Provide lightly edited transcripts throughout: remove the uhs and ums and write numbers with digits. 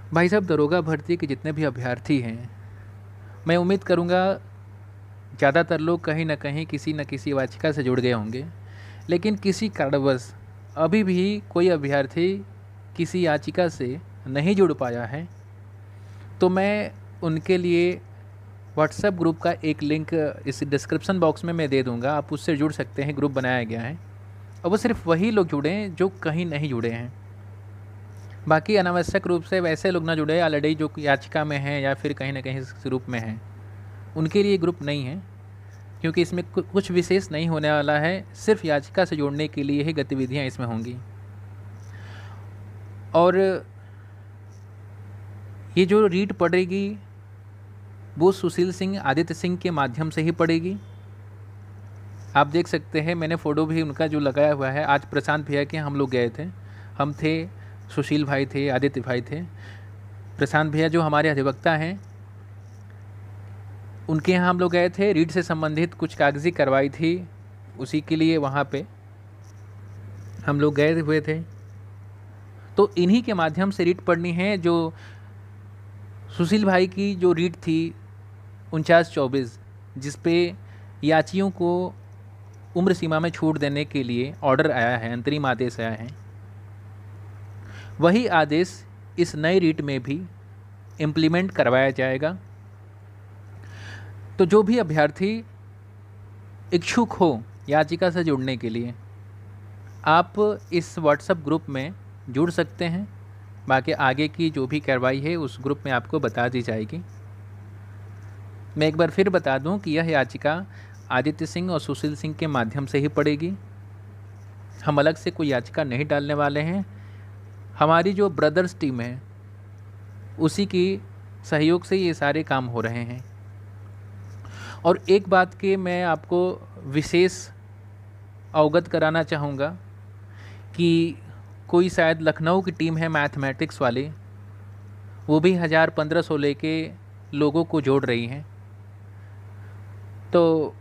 भाई साहब, दरोगा भर्ती के जितने भी अभ्यर्थी हैं, मैं उम्मीद करूंगा ज़्यादातर लोग कहीं न किसी याचिका से जुड़ गए होंगे। लेकिन किसी कारणवश अभी भी कोई अभ्यर्थी किसी याचिका से नहीं जुड़ पाया है, तो मैं उनके लिए व्हाट्सएप ग्रुप का एक लिंक इस डिस्क्रिप्शन बॉक्स में मैं दे दूंगा। आप उससे जुड़ सकते हैं, ग्रुप बनाया गया है। और वो सिर्फ वही लोग जुड़ें जो कहीं नहीं जुड़े हैं। बाकी अनावश्यक रूप से वैसे लोग ना जुड़े ऑलरेडी जो याचिका में हैं या फिर कहीं ना कहीं इस ग्रुप में हैं, उनके लिए ग्रुप नहीं है। क्योंकि इसमें कुछ विशेष नहीं होने वाला है, सिर्फ याचिका से जोड़ने के लिए ही गतिविधियां इसमें होंगी। और ये जो रीट पड़ेगी वो सुशील सिंह, आदित्य सिंह के माध्यम से ही पड़ेगी। आप देख सकते हैं, मैंने फ़ोटो भी उनका जो लगाया हुआ है। आज प्रशांत भैया के हम लोग गए थे, हम थे, सुशील भाई थे, आदित्य भाई थे। प्रशांत भैया जो हमारे अधिवक्ता हैं, उनके यहाँ हम लोग गए थे। रीट से संबंधित कुछ कागज़ी कार्रवाई थी, उसी के लिए वहाँ पे हम लोग गए हुए थे। तो इन्हीं के माध्यम से रीट पढ़नी है। जो सुशील भाई की जो रीट थी 4924, जिस पे याचियों को उम्र सीमा में छूट देने के लिए ऑर्डर आया है, अंतरिम आदेश आया है, वही आदेश इस नई रीट में भी इम्प्लीमेंट करवाया जाएगा। तो जो भी अभ्यर्थी इच्छुक हो याचिका से जुड़ने के लिए, आप इस व्हाट्सएप ग्रुप में जुड़ सकते हैं। बाकी आगे की जो भी कार्रवाई है उस ग्रुप में आपको बता दी जाएगी। मैं एक बार फिर बता दूं कि यह याचिका आदित्य सिंह और सुशील सिंह के माध्यम से ही पड़ेगी। हम अलग से कोई याचिका नहीं डालने वाले हैं। हमारी जो ब्रदर्स टीम है उसी की सहयोग से ये सारे काम हो रहे हैं। और एक बात के मैं आपको विशेष अवगत कराना चाहूँगा कि कोई शायद लखनऊ की टीम है मैथमेटिक्स वाली, वो भी 1000-1500 लेके लोगों को जोड़ रही हैं। तो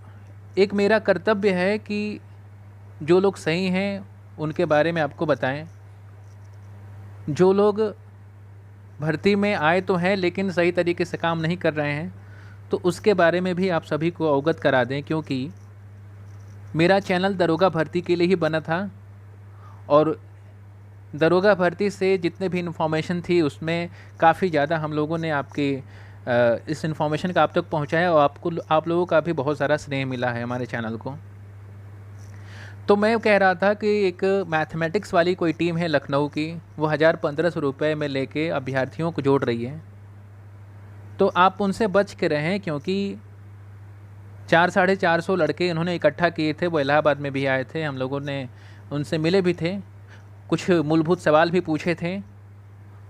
एक मेरा कर्तव्य है कि जो लोग सही हैं उनके बारे में आपको बताएं। जो लोग भर्ती में आए तो हैं लेकिन सही तरीके से काम नहीं कर रहे हैं, तो उसके बारे में भी आप सभी को अवगत करा दें। क्योंकि मेरा चैनल दरोगा भर्ती के लिए ही बना था, और दरोगा भर्ती से जितने भी इन्फॉर्मेशन थी उसमें काफ़ी ज़्यादा हम लोगों ने आपके इस इन्फॉर्मेशन का आप तक पहुंचाया, और आप लोगों का भी बहुत सारा स्नेह मिला है हमारे चैनल को। तो मैं कह रहा था कि एक मैथमेटिक्स वाली कोई टीम है लखनऊ की, वो 1000-1500 रुपये में लेके अभ्यर्थियों को जोड़ रही है। तो आप उनसे बच के रहें, क्योंकि 400-450 लड़के इन्होंने इकट्ठा किए थे। वो इलाहाबाद में भी आए थे, हम लोगों ने उनसे मिले भी थे, कुछ मूलभूत सवाल भी पूछे थे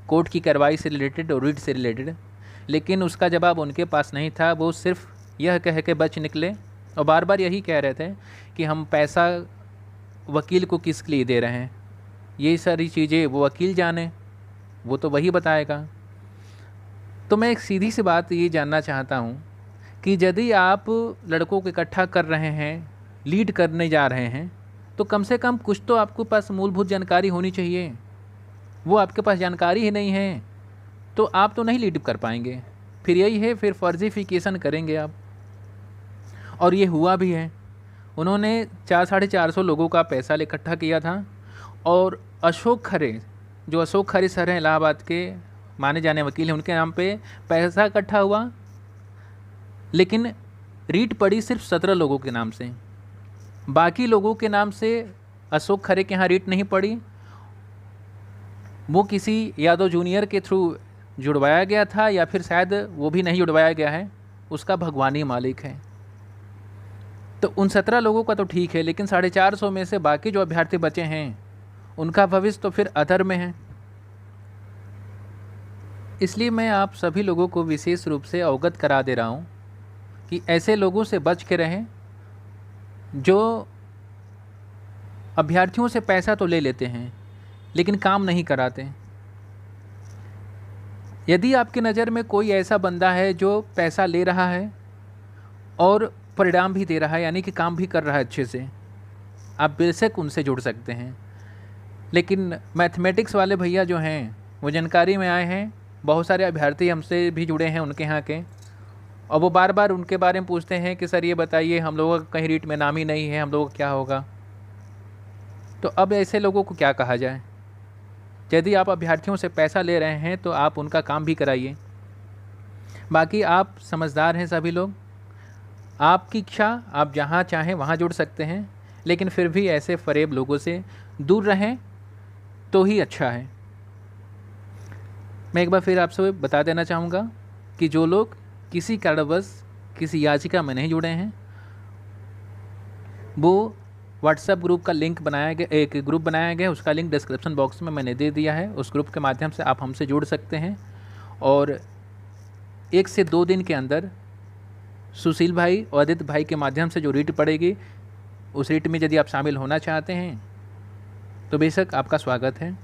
कोर्ट की कार्रवाई से रिलेटेड और रीट से रिलेटेड। लेकिन उसका जवाब उनके पास नहीं था। वो सिर्फ यह कह के बच निकले, और बार बार यही कह रहे थे कि हम पैसा वकील को किस लिए दे रहे हैं। ये सारी चीज़ें वो वकील जाने, वो तो वही बताएगा। तो मैं एक सीधी सी बात ये जानना चाहता हूँ कि यदि आप लड़कों को इकट्ठा कर रहे हैं, लीड करने जा रहे हैं, तो कम से कम कुछ तो आपके पास मूलभूत जानकारी होनी चाहिए। वो आपके पास जानकारी ही नहीं है तो आप तो नहीं लीड कर पाएंगे। फिर यही है, फिर फर्जीफिकेशन करेंगे आप। और ये हुआ भी है। उन्होंने 400-450 लोगों का पैसा इकट्ठा किया था, और अशोक खरे, जो अशोक खरे सर हैं इलाहाबाद के माने जाने वकील हैं, उनके नाम पे पैसा इकट्ठा हुआ। लेकिन रीट पड़ी सिर्फ 17 लोगों के नाम से, बाकी लोगों के नाम से अशोक खरे के यहाँ रीट नहीं पड़ी। वो किसी यादव जूनियर के थ्रू जुड़वाया गया था, या फिर शायद वो भी नहीं जुड़वाया गया है, उसका भगवान ही मालिक है। तो उन 17 लोगों का तो ठीक है, लेकिन 450 में से बाकी जो अभ्यर्थी बचे हैं उनका भविष्य तो फिर अधर में है। इसलिए मैं आप सभी लोगों को विशेष रूप से अवगत करा दे रहा हूँ कि ऐसे लोगों से बच के रहें जो अभ्यर्थियों से पैसा तो ले लेते हैं लेकिन काम नहीं कराते। यदि आपकी नज़र में कोई ऐसा बंदा है जो पैसा ले रहा है और परिणाम भी दे रहा है, यानी कि काम भी कर रहा है अच्छे से, आप बेशक उनसे जुड़ सकते हैं। लेकिन मैथमेटिक्स वाले भैया जो हैं वो जानकारी में आए हैं बहुत सारे अभ्यर्थी हमसे भी जुड़े हैं उनके यहाँ के, और वो बार बार उनके बारे में पूछते हैं कि सर ये बताइए, हम लोगों का कहीं रीट में नाम ही नहीं है, हम लोगों का क्या होगा। तो अब ऐसे लोगों को क्या कहा जाए। यदि आप अभ्यर्थियों से पैसा ले रहे हैं तो आप उनका काम भी कराइए। बाकी आप समझदार हैं सभी लोग, आपकी इच्छा, आप जहाँ चाहें वहाँ जुड़ सकते हैं, लेकिन फिर भी ऐसे फरेब लोगों से दूर रहें तो ही अच्छा है। मैं एक बार फिर आपसे बता देना चाहूँगा कि जो लोग किसी कारणवश किसी याचिका में नहीं जुड़े हैं, वो व्हाट्सएप ग्रुप का लिंक बनाया गया, एक ग्रुप बनाया गया, उसका लिंक डिस्क्रिप्शन बॉक्स में मैंने दे दिया है। उस ग्रुप के माध्यम से आप हमसे जुड़ सकते हैं, और 1 से 2 दिन के अंदर सुशील भाई और आदित्य भाई के माध्यम से जो रीट पड़ेगी, उस रीट में यदि आप शामिल होना चाहते हैं तो बेशक आपका स्वागत है।